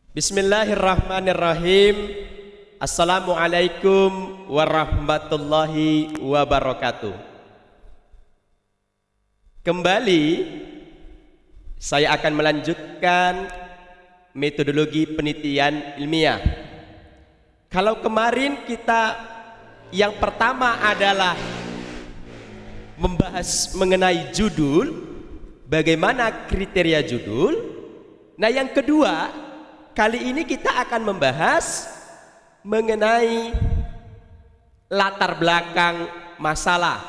Bismillahirrahmanirrahim. Assalamualaikum warahmatullahi wabarakatuh. Kembali saya akan melanjutkan metodologi penelitian ilmiah. Kalau kemarin kita yang pertama adalah membahas mengenai judul, bagaimana kriteria judul. Nah, yang kedua, kali ini kita akan membahas mengenai latar belakang masalah.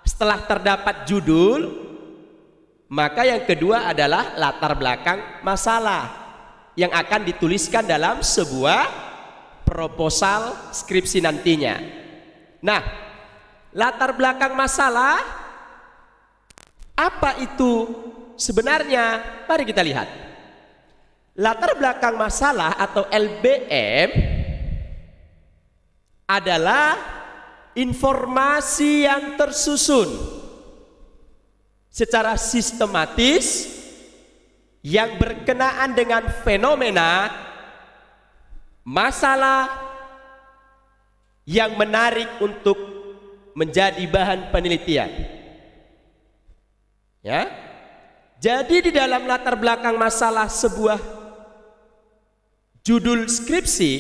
Setelah terdapat judul, maka yang kedua adalah latar belakang masalah yang akan dituliskan dalam sebuah proposal skripsi nantinya. Nah, latar belakang masalah apa itu sebenarnya? Mari kita lihat. Latar belakang masalah atau LBM adalah informasi yang tersusun secara sistematis yang berkenaan dengan fenomena masalah yang menarik untuk menjadi bahan penelitian. Ya. Jadi di dalam latar belakang masalah sebuah judul skripsi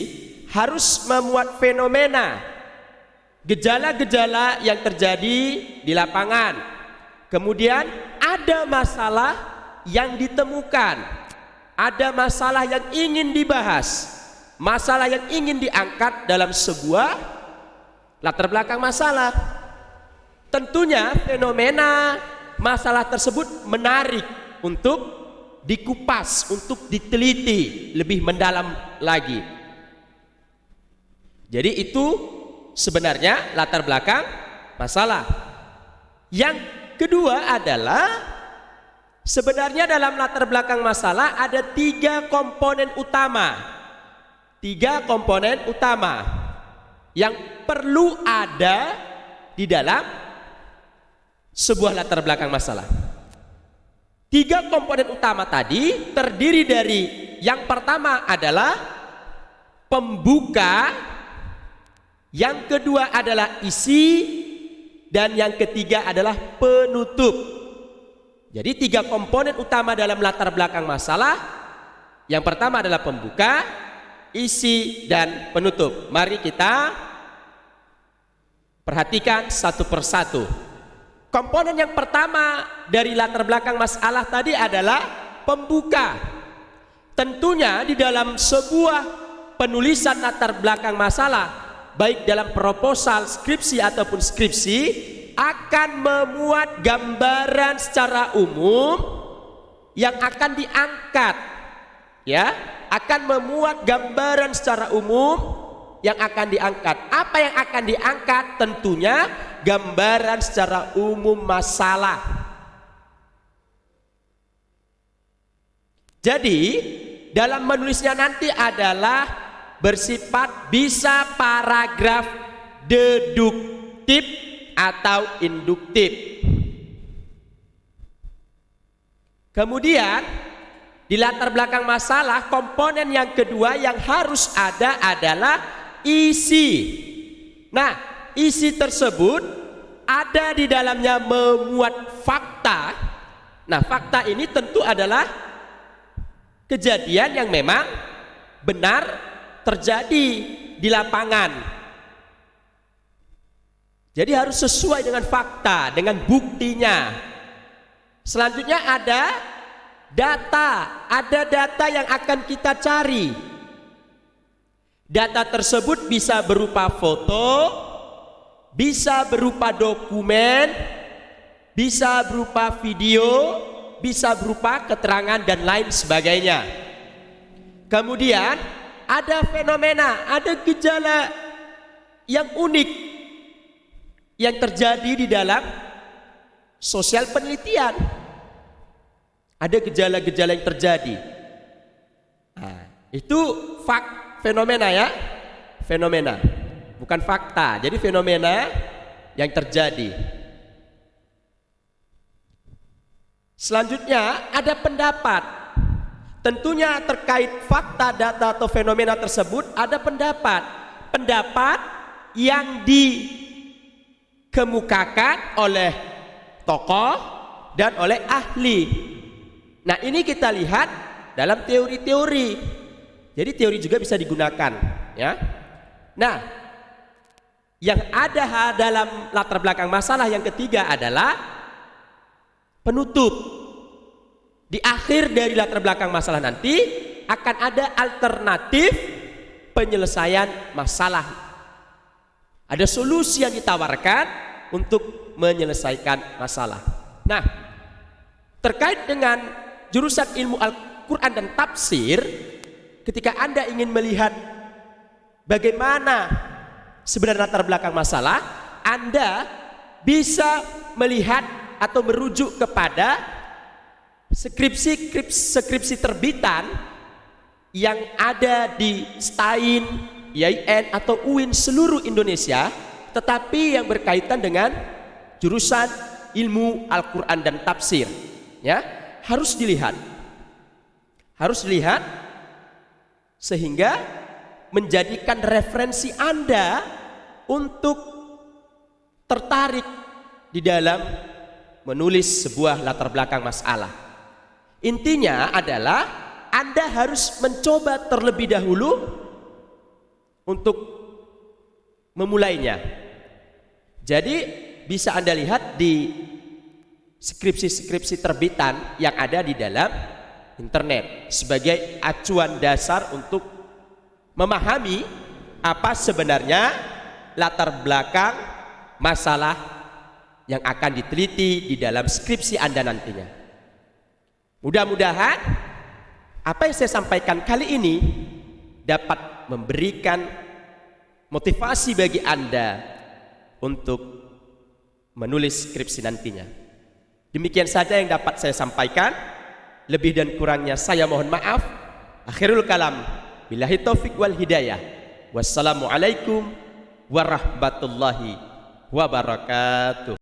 harus memuat fenomena, gejala-gejala yang terjadi di lapangan. Kemudian ada masalah yang ditemukan, ada masalah yang ingin dibahas, masalah yang ingin diangkat dalam sebuah latar belakang masalah. Tentunya fenomena masalah tersebut menarik untuk dikupas, untuk diteliti lebih mendalam lagi. Jadi itu sebenarnya latar belakang masalah. Yang kedua adalah sebenarnya dalam latar belakang masalah ada tiga komponen utama. Tiga komponen utama yang perlu ada di dalam sebuah latar belakang masalah. Tiga komponen utama tadi terdiri dari yang pertama adalah pembuka, yang kedua adalah isi, dan yang ketiga adalah penutup. Jadi tiga komponen utama dalam latar belakang masalah. Yang pertama adalah pembuka, isi, dan penutup. Mari kita perhatikan satu persatu. Komponen yang pertama dari latar belakang masalah tadi adalah pembuka. Tentunya di dalam sebuah penulisan latar belakang masalah, baik dalam proposal, skripsi ataupun skripsi, akan memuat gambaran secara umum yang akan diangkat. Ya, akan memuat gambaran secara umum yang akan diangkat. Apa yang akan diangkat? Tentunya gambaran secara umum masalah. Jadi dalam menulisnya nanti adalah bersifat bisa paragraf deduktif atau induktif. Kemudian di latar belakang masalah, komponen yang kedua yang harus ada adalah isi. Nah, isi tersebut ada di dalamnya memuat fakta. Nah, fakta ini tentu adalah kejadian yang memang benar terjadi di lapangan. Jadi harus sesuai dengan fakta, dengan buktinya. Selanjutnya ada data yang akan kita cari. Data tersebut bisa berupa foto, bisa berupa dokumen, bisa berupa video, bisa berupa keterangan dan lain sebagainya. Kemudian ada fenomena, ada gejala yang unik yang terjadi di dalam sosial penelitian. Ada gejala-gejala yang terjadi. Nah, itu fenomena ya, fenomena, bukan fakta. Jadi fenomena yang terjadi. Selanjutnya ada pendapat. tentunya terkait fakta, data atau fenomena tersebut ada pendapat yang dikemukakan oleh tokoh dan oleh ahli. Nah, ini kita lihat dalam teori-teori. Jadi teori juga bisa digunakan, ya. Nah, yang ada dalam latar belakang masalah yang ketiga adalah penutup. Di akhir dari latar belakang masalah nanti akan ada alternatif penyelesaian masalah. Ada solusi yang ditawarkan untuk menyelesaikan masalah. Nah, terkait dengan jurusan ilmu Al-Quran dan tafsir, ketika Anda ingin melihat bagaimana sebenarnya latar belakang masalah, Anda bisa melihat atau merujuk kepada skripsi terbitan yang ada di STAIN, IAIN atau UIN seluruh Indonesia, tetapi yang berkaitan dengan jurusan ilmu Al-Quran dan tafsir, ya, harus dilihat sehingga menjadikan referensi Anda untuk tertarik di dalam menulis sebuah latar belakang masalah. Intinya adalah Anda harus mencoba terlebih dahulu untuk memulainya. Jadi bisa Anda lihat di skripsi terbitan yang ada di dalam internet sebagai acuan dasar untuk memahami apa sebenarnya latar belakang masalah yang akan diteliti di dalam skripsi Anda nantinya. Mudah-mudahan apa yang saya sampaikan kali ini dapat memberikan motivasi bagi Anda untuk menulis skripsi nantinya. Demikian saja yang dapat saya sampaikan. Lebih dan kurangnya saya mohon maaf. Akhirul kalam, billahi taufik wal hidayah. Wassalamualaikum warahmatullahi wabarakatuh.